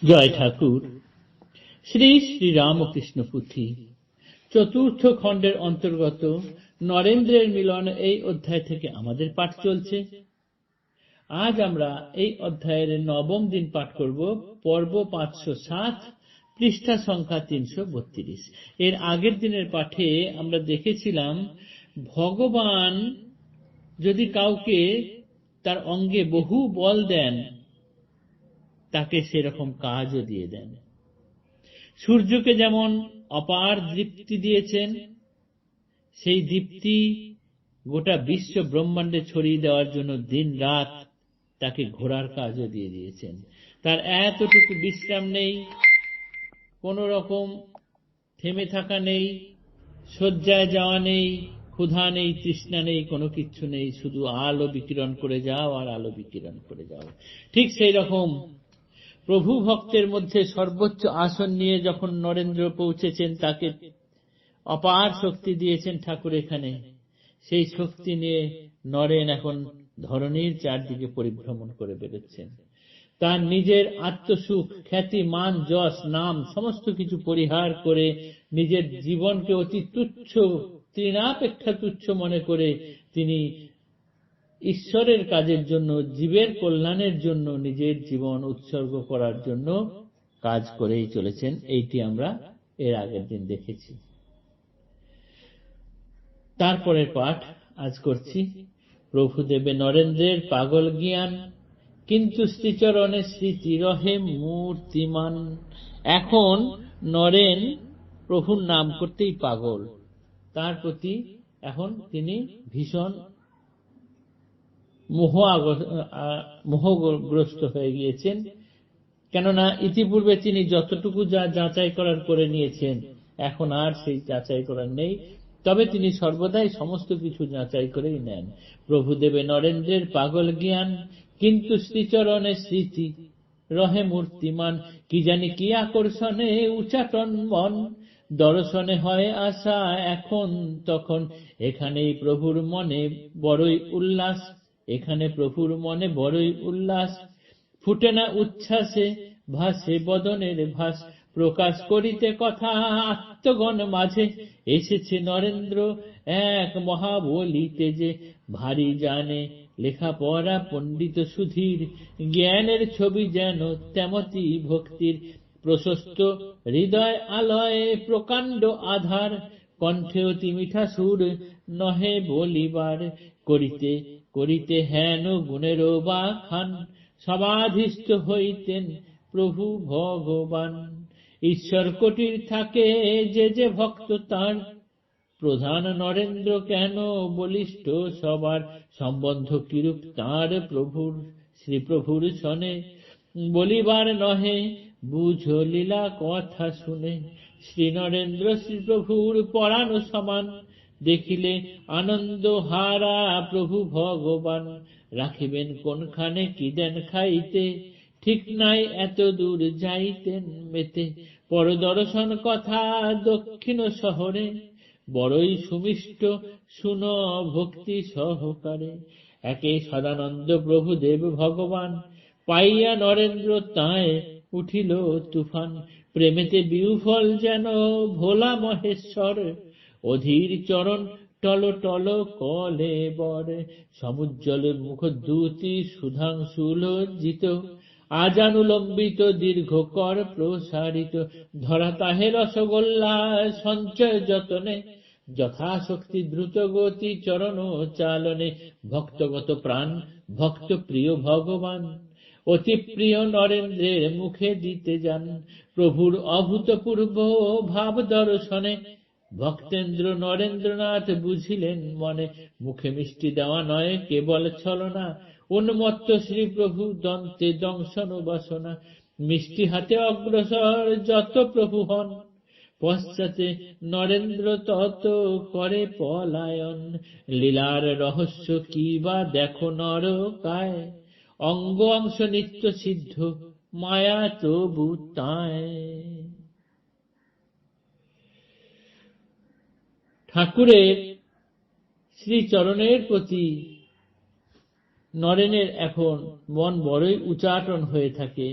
জয় ঠাকুর। শ্রী শ্রী রামকৃষ্ণ পুঁথি চতুর্থ খণ্ডের অন্তর্গত নরেন্দ্রের মিলন এই অধ্যায় থেকে আমাদের পাঠ চলছে। আজ আমরা এই অধ্যায়ের নবম দিন পাঠ করব, পর্ব 507, পৃষ্ঠা সংখ্যা 332। এর আগের দিনের পাঠে আমরা দেখেছিলাম ভগবান যদি কাউকে তার অঙ্গে বহু বল দেন, তাকে সেরকম কাজও দিয়ে দেন। সূর্যকে যেমন অপার দীপ্তি দিয়েছেন, সেই দীপ্তি গোটা বিশ্ব ব্রহ্মাণ্ডে ছড়িয়ে দেওয়ার জন্য দিন রাত তাকে ঘোরার কাজও দিয়ে দিয়েছেন। তার এতটুকু বিশ্রাম নেই, কোন রকম থেমে থাকা নেই, শয্যায় যাওয়া নেই, ক্ষুধা নেই, তৃষ্ণা নেই, কোনো কিচ্ছু নেই, শুধু আলো বিকিরণ করে যাও আর আলো বিকিরণ করে যাও। ঠিক সেই রকম প্রভু ভক্তের মধ্যে সর্বোচ্চ আসন নিয়ে যখন নরেন্দ্র পৌঁছেছেন, তাকে অপার শক্তি দিয়েছেন ঠাকুর এখানে। সেই শক্তি নিয়ে নরেন এখন ধরণীর চারদিকে পরিভ্রমণ করে বেরোচ্ছেন। তার নিজের আত্মসুখ, খ্যাতি, মান, যশ, নাম সমস্ত কিছু পরিহার করে নিজের জীবনকে অতি তুচ্ছ, তৃণাপেক্ষা তুচ্ছ মনে করে তিনি ঈশ্বরের কাজের জন্য, জীবের কল্যাণের জন্য নিজের জীবন উৎসর্গ করার জন্য কাজ করেই চলেছেন। এইটি আমরা এর আগের দিন দেখেছি। তারপরের পাঠ আজ করছি। প্রভু দেবে নরেন্দ্রের পাগল জ্ঞান, কিন্তু শ্রীচরণে স্মৃতি রহে মূর্তিমান। এখন নরেন প্রভুর নাম করতেই পাগল, তার প্রতি এখন তিনি ভীষণ মোহগ্রস্ত হয়ে গিয়েছেন। কেননা ইতিপূর্বে তিনি যতটুকু যা যাচাই করার করে নিয়েছেন, এখন আর সেই যাচাই করার নেই। তবে তিনি সর্বদাই সমস্ত কিছু যাচাই করেই নেন। প্রভু দেবে নরেন্দ্রের পাগল জ্ঞান, কিন্তু শ্রীচরণে স্মৃতি রহে মূর্তিমান। কি জানি কি আকর্ষণে উচাটন মন, দর্শনে হয় আশা এখন তখন। এখানেই প্রভুর মনে বড়ই উল্লাস, এখানে প্রভুর মনে বড়ই উল্লাস। ফুটে না উচ্ছ্বাসে ভাসে বদনের ভাস, প্রকাশ করিতে কথা আত্মগণ মাঝে। এসেছে নরেন্দ্র এক মহাবলিতে, যে ভারী জানে লেখাপড়া পণ্ডিত সুধীর। জ্ঞানের ছবি যেন তেমতি ভক্তির, প্রশস্ত হৃদয় আলয় প্রকাণ্ড আধার। কণ্ঠে অতি মিঠা সুর নহে বলিবার, করিতে করিতে হেন গুণেরও বাখান। সমাধিস্থ হইতেন প্রভু ভগবান। ঈশ্বর কোটির থাকে যে যে ভক্ত তার, প্রধান নরেন্দ্র কেন বলিষ্ঠ সবার। সম্বন্ধ কিরূপ তাঁর প্রভুর শ্রীপ্রভুর সনে, বলিবার নহে বুঝো লীলা কথা শুনে। শ্রী নরেন্দ্র শ্রীপ্রভুর পরাণ সমান, দেখিলে আনন্দ হারা প্রভু ভগবান। রাখিবেন কোনখানে কি দেন খাইতে, ঠিক নাই এত দূর যাইতেন মেতে। পরদর্শন কথা দক্ষিণ শহরে, বড়ই সুমিষ্ট শুন ভক্তি সহকারে। একে সদানন্দ প্রভু দেব ভগবান, পাইয়া নরেন্দ্র তাঁয় উঠিল তুফান। প্রেমেতে বিউফল যেন ভোলা মহেশ্বর, অধীর চরণ টল টল কলে বর। সমুজ্জ্বল মুখ দ্যুতি সুধাংশু লজ্জিত, আজানুলম্বিত দীর্ঘ কর প্রসারিত। ধরা তাহে রসগোল্লা সঞ্চয় যতনে, যথাশক্তি দ্রুত গতি চরণ চালনে। ভক্তগত প্রাণ ভক্ত প্রিয় ভগবান, অতি প্রিয় নরেন্দ্রের মুখে দিতে যান। প্রভুর অভূতপূর্ব ভাব দর্শনে, ভক্তেন্দ্র নরেন্দ্রনাথ বুঝিলেন মনে। মুখে মিষ্টি দেওয়া নয় কেবল ছলনা, উন্মত্ত শ্রীপ্রভু দন্তে দংশন বাসনা। মিষ্টি হাতে অগ্রসর যত প্রভু হন, পশ্চাতে নরেন্দ্র তত করে পলায়ন। লীলার রহস্য কি বা দেখো নরকায়, অঙ্গ অংশ নিত্য সিদ্ধ মায়া তবু তায়। ঠাকুরের শ্রীচরণের প্রতি নরেনের এখন মন বড়ই উচাটন হয়ে থাকে।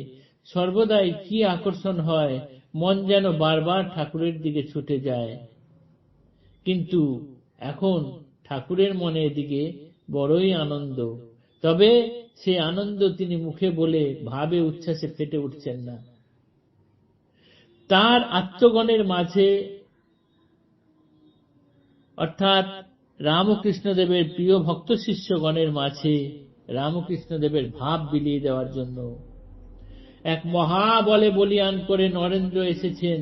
সর্বদাই কি আকর্ষণ হয়, মন যেন বারবার ঠাকুরের দিকে ছুটে যায়। কিন্তু এখন ঠাকুরের মনে এদিকে বড়ই আনন্দ, তবে সে আনন্দ তিনি মুখে বলে ভাবে উচ্ছ্বাসে ফেটে উঠছেন না। তার আত্মগণের মাঝে, অর্থাৎ রামকৃষ্ণদেবের প্রিয় ভক্ত শিষ্যগণের মাঝে রামকৃষ্ণদেবের ভাব বিলিয়ে দেওয়ার জন্য এক মহাবলে বলিয়ান করে নরেন্দ্র এসেছেন।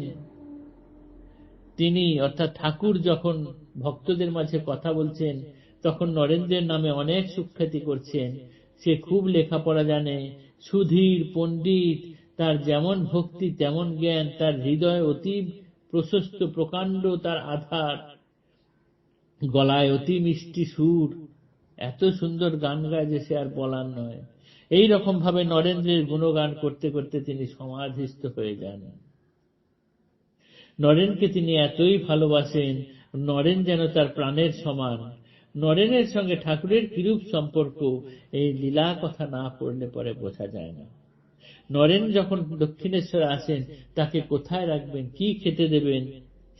তিনি অর্থাৎ ঠাকুর যখন ভক্তদের মাঝে কথা বলছেন, তখন নরেন্দ্রের নামে অনেক সুখ্যাতি করছেন। সে খুব লেখাপড়া জানে, সুধীর পণ্ডিত, তার যেমন ভক্তি তেমন জ্ঞান, তার হৃদয় অতি প্রশস্ত প্রকাণ্ড, তার আধার, গলায় অতি মিষ্টি সুর, এত সুন্দর গান গায় যে সে আর বলার নয়। এই রকম ভাবে নরেন্দ্রের গুণগান করতে করতে তিনি সমাধিস্থ হয়ে যান। নরেনকে তিনি এতই ভালোবাসেন, নরেন যেন তার প্রাণের সমান। নরেনের সঙ্গে ঠাকুরের কিরূপ সম্পর্ক, এই লীলা কথা না পড়লে পরে বোঝা যায় না। নরেন যখন দক্ষিণেশ্বরে আসেন, তাকে কোথায় রাখবেন, কি খেতে দেবেন,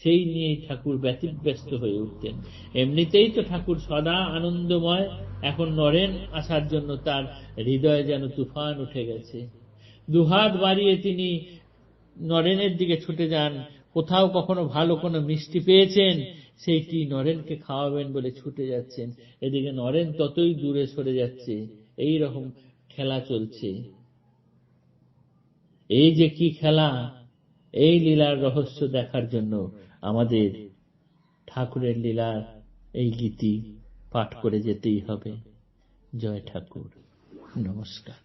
সেই নিয়েই ঠাকুর ব্যতিব্যস্ত হয়ে উঠতেন। এমনিতেই তো ঠাকুর সদা আনন্দময়, এখন নরেন আসার জন্য তার হৃদয়ে যেন তুফান উঠে গেছে। দুহাত বাড়িয়ে তিনি নরেনের দিকে ছুটে যান। কোথাও কখনো ভালো কোনো মিষ্টি পেয়েছেন, সেইটি নরেনকে খাওয়াবেন বলে ছুটে যাচ্ছেন। এদিকে নরেন ততই দূরে সরে যাচ্ছে। এই রকম খেলা চলছে। এই যে কি খেলা, এই লীলার রহস্য দেখার জন্য আমাদের ঠাকুরের লীলার এই গীতি পাঠ করে যেতেই হবে। জয় ঠাকুর, নমস্কার।